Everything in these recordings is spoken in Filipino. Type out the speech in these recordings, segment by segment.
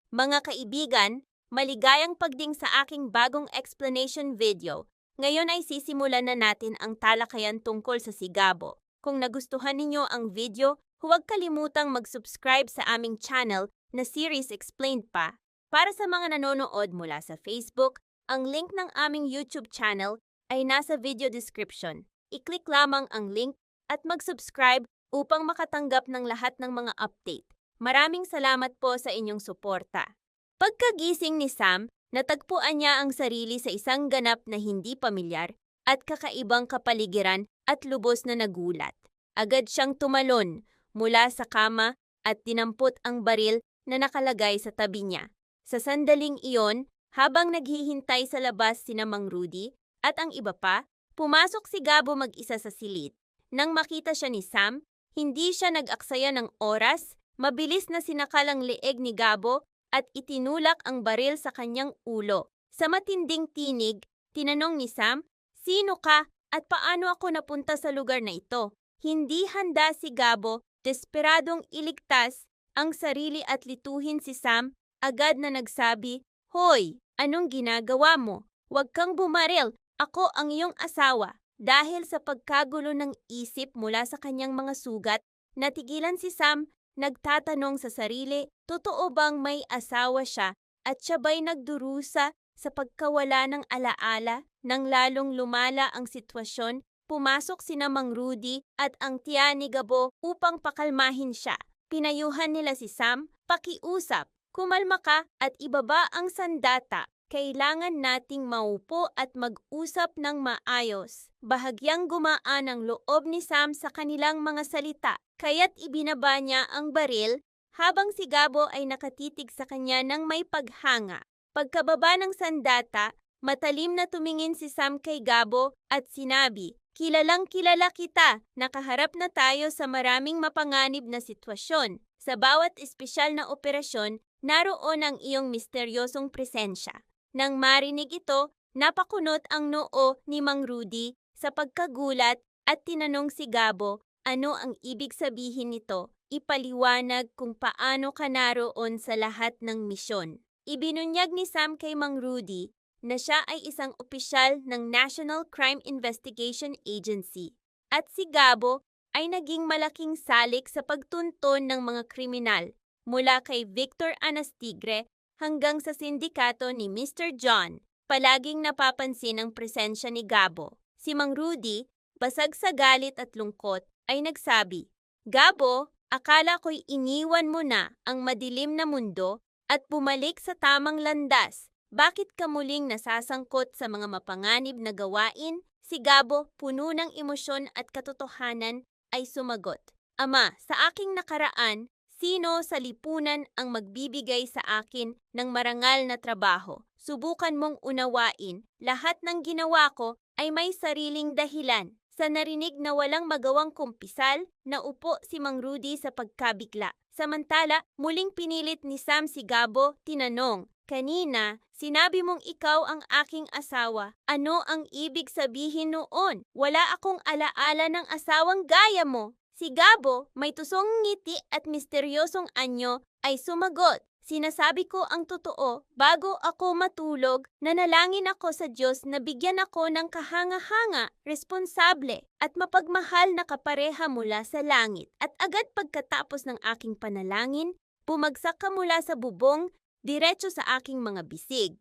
Mga kaibigan, maligayang pagding sa aking bagong explanation video. Ngayon ay sisimulan na natin ang talakayan tungkol sa sigabo. Kung nagustuhan ninyo ang video, huwag kalimutang mag-subscribe sa aming channel na Series Explained pa. Para sa mga nanonood mula sa Facebook, ang link ng aming YouTube channel ay nasa video description. I-click lamang ang link at mag-subscribe upang makatanggap ng lahat ng mga update. Maraming salamat po sa inyong suporta. Pagkagising ni Sam, natagpuan niya ang sarili sa isang ganap na hindi pamilyar at kakaibang kapaligiran at lubos na nagulat. Agad siyang tumalon mula sa kama at dinampot ang baril na nakalagay sa tabi niya. Sa sandaling iyon, habang naghihintay sa labas sina Mang Rudy at ang iba pa, pumasok si Gabo mag-isa sa silid. Nang makita siya ni Sam, hindi siya nag-aksaya ng oras. Mabilis na sinakal ang leeg ni Gabo at itinulak ang baril sa kanyang ulo. Sa matinding tinig, tinanong ni Sam, "Sino ka at paano ako napunta sa lugar na ito?" Hindi handa si Gabo, desperadong iligtas ang sarili at lituhin si Sam, agad na nagsabi, "Hoy, anong ginagawa mo? Huwag kang bumaril, ako ang iyong asawa." Dahil sa pagkagulo ng isip mula sa kanyang mga sugat, natigilan si Sam. Nagtatanong sa sarili, totoo bang may asawa siya at siya ba'y nagdurusa sa pagkawala ng alaala? Nang lalong lumala ang sitwasyon, pumasok sina Mang Rudy at ang tiya ni Gabo upang pakalmahin siya. Pinayuhan nila si Sam, "Pakiusap, kumalma ka at ibaba ang sandata. Kailangan nating maupo at mag-usap ng maayos." Bahagyang gumaan ang loob ni Sam sa kanilang mga salita, kaya't ibinaba niya ang baril habang si Gabo ay nakatitig sa kanya ng may paghanga. Pagkababa ng sandata, matalim na tumingin si Sam kay Gabo at sinabi, "Kilalang kilala kita, nakaharap na tayo sa maraming mapanganib na sitwasyon. Sa bawat espesyal na operasyon, naroon ang iyong misteryosong presensya." Nang marinig ito, napakunot ang noo ni Mang Rudy sa pagkagulat at tinanong si Gabo, "Ano ang ibig sabihin nito? Ipaliwanag kung paano ka naroon sa lahat ng misyon." Ibinunyag ni Sam kay Mang Rudy na siya ay isang opisyal ng National Crime Investigation Agency at si Gabo ay naging malaking salik sa pagtunton ng mga kriminal mula kay Victor Anastigre hanggang sa sindikato ni Mr. John. Palaging napapansin ang presensya ni Gabo. Si Mang Rudy, basag sa galit at lungkot, ay nagsabi, "Gabo, akala ko'y iniwan mo na ang madilim na mundo at bumalik sa tamang landas. Bakit ka muling nasasangkot sa mga mapanganib na gawain?" Si Gabo, puno ng emosyon at katotohanan, ay sumagot, "Ama, sa aking nakaraan, sino sa lipunan ang magbibigay sa akin ng marangal na trabaho? Subukan mong unawain, lahat ng ginawa ko ay may sariling dahilan." Sa narinig na walang magawang kumpisal, naupo si Mang Rudy sa pagkabigla. Samantala, muling pinilit ni Sam si Gabo, tinanong, "Kanina, sinabi mong ikaw ang aking asawa. Ano ang ibig sabihin noon? Wala akong alaala ng asawang gaya mo." Si Gabo, may tusong ngiti at misteryosong anyo, ay sumagot, "Sinasabi ko ang totoo, bago ako matulog, nanalangin ako sa Diyos na bigyan ako ng kahanga-hanga, responsable, at mapagmahal na kapareha mula sa langit. At agad pagkatapos ng aking panalangin, bumagsak ka mula sa bubong, diretso sa aking mga bisig."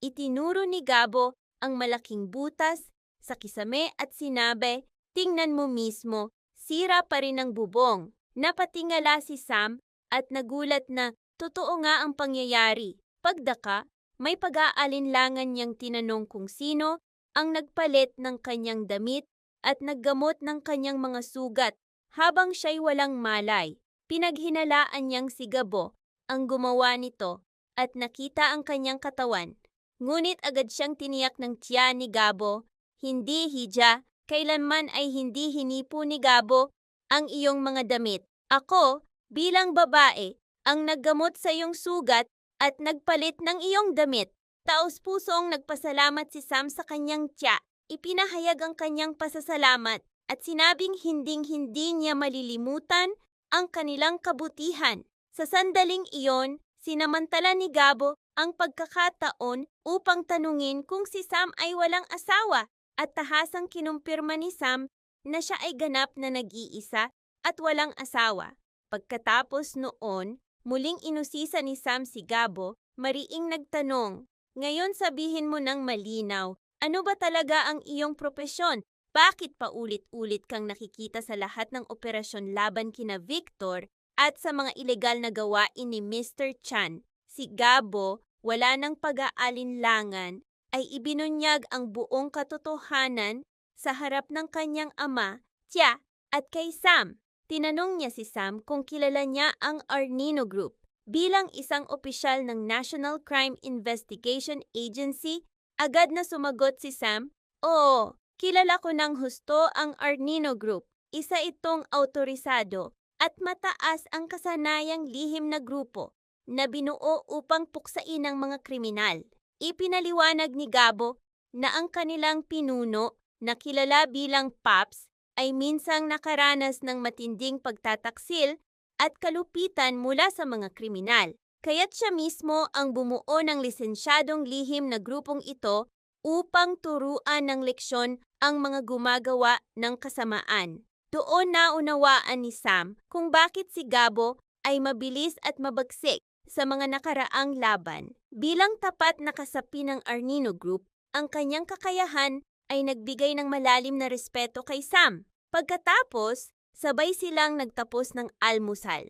Itinuro ni Gabo ang malaking butas sa kisame at sinabi, "Tingnan mo mismo, sira pa rin ang bubong." Napatingala si Sam at nagulat na totoo nga ang pangyayari. Pagdaka, may pag-aalinlangan niyang tinanong kung sino ang nagpalit ng kanyang damit at naggamot ng kanyang mga sugat habang siya'y walang malay. Pinaghinalaan niyang si Gabo ang gumawa nito at nakita ang kanyang katawan. Ngunit agad siyang tiniyak ng tiya ni Gabo, "Hindi, Hija, kailanman ay hindi hinipo ni Gabo ang iyong mga damit. Ako, bilang babae, ang naggamot sa iyong sugat at nagpalit ng iyong damit." Taos-pusong nagpasalamat si Sam sa kanyang tiya. Ipinahayag ang kanyang pasasalamat at sinabing hinding-hindi niya malilimutan ang kanilang kabutihan. Sa sandaling iyon, Sinamantala ni Gabo ang pagkakataon upang tanungin kung si Sam ay walang asawa at tahasang kinumpirma ni Sam na siya ay ganap na nag-iisa at walang asawa. Pagkatapos noon, muling inusisa ni Sam si Gabo, mariing nagtanong, "Ngayon sabihin mo ng malinaw, ano ba talaga ang iyong propesyon? Bakit paulit-ulit kang nakikita sa lahat ng operasyon laban kina Victor at sa mga ilegal na gawain ni Mr. Chan?" Si Gabo, wala ng pag-aalinlangan, ay ibinunyag ang buong katotohanan sa harap ng kanyang ama, Tia, at kay Sam. Tinanong niya si Sam kung kilala niya ang Arnino Group. Bilang isang opisyal ng National Crime Investigation Agency, agad na sumagot si Sam, "Oo, kilala ko ng husto ang Arnino Group. Isa itong autorisado at mataas ang kasanayang lihim na grupo na binuo upang puksain ang mga kriminal." Ipinaliwanag ni Gabo na ang kanilang pinuno na kilala bilang Paps ay minsang nakaranas ng matinding pagtataksil at kalupitan mula sa mga kriminal. Kaya't siya mismo ang bumuo ng lisensyadong lihim na grupong ito upang turuan ng leksyon ang mga gumagawa ng kasamaan. Doon naunawaan ni Sam kung bakit si Gabo ay mabilis at mabagsik sa mga nakaraang laban. Bilang tapat na kasapi ng Arnino Group, ang kanyang kakayahan ay nagbigay ng malalim na respeto kay Sam. Pagkatapos, sabay silang nagtapos ng almusal.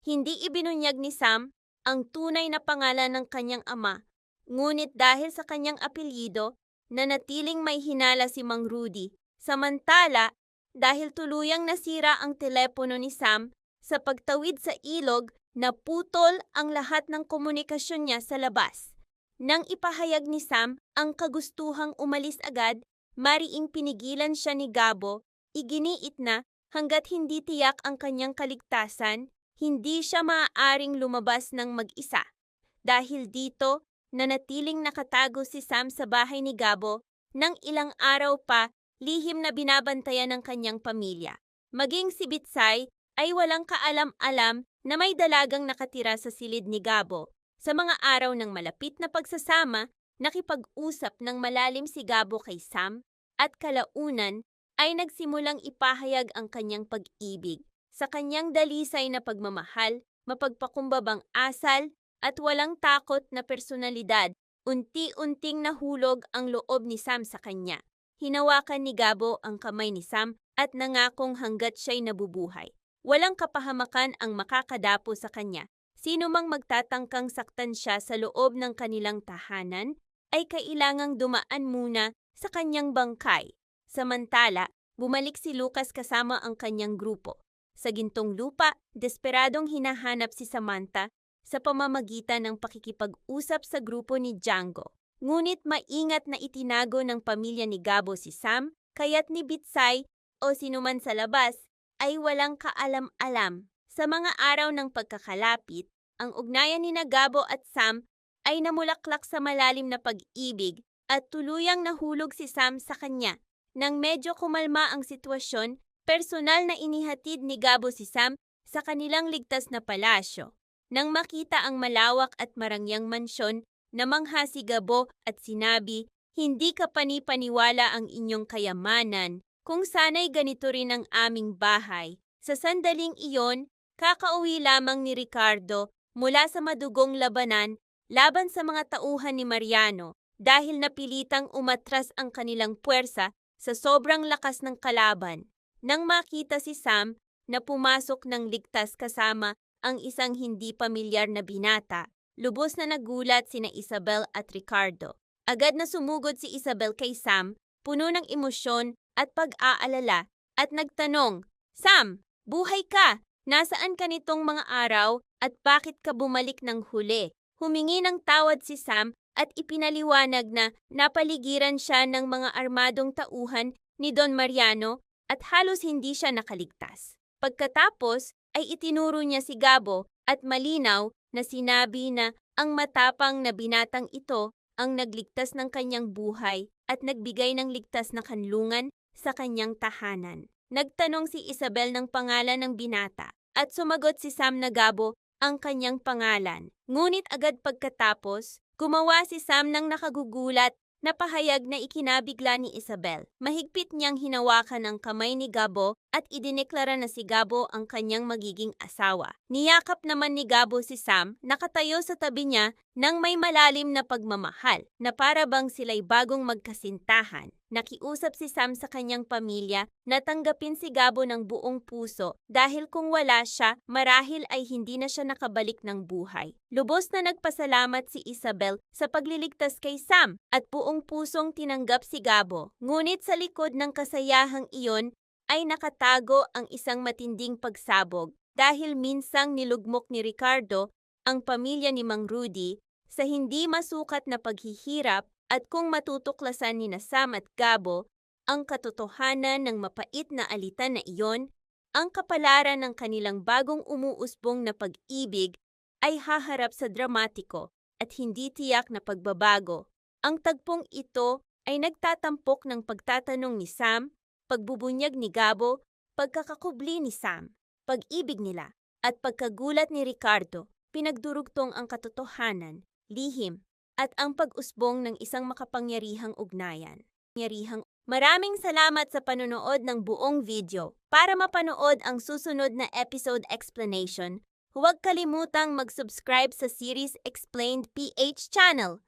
Hindi ibinunyag ni Sam ang tunay na pangalan ng kanyang ama, ngunit dahil sa kanyang apelyido, nanatiling may hinala si Mang Rudy. Samantala, dahil tuluyang nasira ang telepono ni Sam sa pagtawid sa ilog, naputol ang lahat ng komunikasyon niya sa labas. Nang ipahayag ni Sam ang kagustuhang umalis agad, mariing pinigilan siya ni Gabo. Iginiit na hanggat hindi tiyak ang kanyang kaligtasan, hindi siya maaaring lumabas ng mag-isa. Dahil dito, nanatiling nakatago si Sam sa bahay ni Gabo nang ilang araw pa, lihim na binabantayan ng kanyang pamilya. Maging si Bitsay ay walang kaalam-alam na may dalagang nakatira sa silid ni Gabo. Sa mga araw ng malapit na pagsasama, nakipag-usap ng malalim si Gabo kay Sam at kalaunan ay nagsimulang ipahayag ang kanyang pag-ibig sa kanyang dalisay na pagmamahal, mapagpakumbabang asal at walang takot na personalidad. Unti-unting nahulog ang loob ni Sam sa kanya. Hinawakan ni Gabo ang kamay ni Sam at nangakong hanggat siya'y nabubuhay, walang kapahamakan ang makakadapo sa kanya. Sino mang magtatangkang saktan siya sa loob ng kanilang tahanan ay kailangang dumaan muna sa kanyang bangkay. Samantala, bumalik si Lucas kasama ang kanyang grupo. Sa gintong lupa, desperadong hinahanap si Samantha sa pamamagitan ng pakikipag-usap sa grupo ni Django. Ngunit maingat na itinago ng pamilya ni Gabo si Sam, kaya't ni Bitsay o sinuman sa labas ay walang kaalam-alam. Sa mga araw ng pagkakalapit, ang ugnayan ni Gabo at Sam ay namulaklak sa malalim na pag-ibig at tuluyang nahulog si Sam sa kanya. Nang medyo kumalma ang sitwasyon, personal na inihatid ni Gabo si Sam sa kanilang ligtas na palasyo. Nang makita ang malawak at marangyang mansyon, namangha si Gabo at sinabi, "Hindi ka panipaniwala ang inyong kayamanan, kung sana'y ganito rin ang aming bahay." Sa sandaling iyon, kakauwi lamang ni Ricardo mula sa madugong labanan laban sa mga tauhan ni Mariano dahil napilitang umatras ang kanilang puwersa sa sobrang lakas ng kalaban. Nang makita si Sam na pumasok ng ligtas kasama ang isang hindi pamilyar na binata, lubos na nagulat sina Isabel at Ricardo. Agad na sumugod si Isabel kay Sam, puno ng emosyon at pag-aalala, at nagtanong, "Sam, buhay ka! Nasaan ka nitong mga araw at bakit ka bumalik ng huli?" Humingi ng tawad si Sam at ipinaliwanag na napaligiran siya ng mga armadong tauhan ni Don Mariano at halos hindi siya nakaligtas. Pagkatapos ay itinuro niya si Gabo at malinaw na sinabi na ang matapang na binatang ito ang nagligtas ng kanyang buhay at nagbigay ng ligtas na kanlungan sa kanyang tahanan. Nagtanong si Isabel ng pangalan ng binata at sumagot si Sam na Gabo ang kanyang pangalan. Ngunit agad pagkatapos, gumawa si Sam ng nakagugulat na pahayag na ikinabigla ni Isabel. Mahigpit niyang hinawakan ang kamay ni Gabo at idineklara na si Gabo ang kanyang magiging asawa. Niyakap naman ni Gabo si Sam, nakatayo sa tabi niya ng may malalim na pagmamahal na para bang sila'y bagong magkasintahan. Nakiusap si Sam sa kanyang pamilya na tanggapin si Gabo ng buong puso dahil kung wala siya, marahil ay hindi na siya nakabalik ng buhay. Lubos na nagpasalamat si Isabel sa pagliligtas kay Sam at buong pusong tinanggap si Gabo. Ngunit sa likod ng kasayahang iyon ay nakatago ang isang matinding pagsabog dahil minsang nilugmok ni Ricardo ang pamilya ni Mang Rudy sa hindi masukat na paghihirap. At kung matutuklasan ni Sam at Gabo ang katotohanan ng mapait na alitan na iyon, ang kapalaran ng kanilang bagong umuusbong na pag-ibig ay haharap sa dramatiko at hindi tiyak na pagbabago. Ang tagpong ito ay nagtatampok ng pagtatanong ni Sam, pagbubunyag ni Gabo, pagkakakubli ni Sam, pag-ibig nila, at pagkagulat ni Ricardo. Pinagdurugtong ang katotohanan, lihim, at ang pag-usbong ng isang makapangyarihang ugnayan. Maraming salamat sa panonood ng buong video. Para mapanood ang susunod na episode explanation, huwag kalimutang mag-subscribe sa Series Explained PH channel.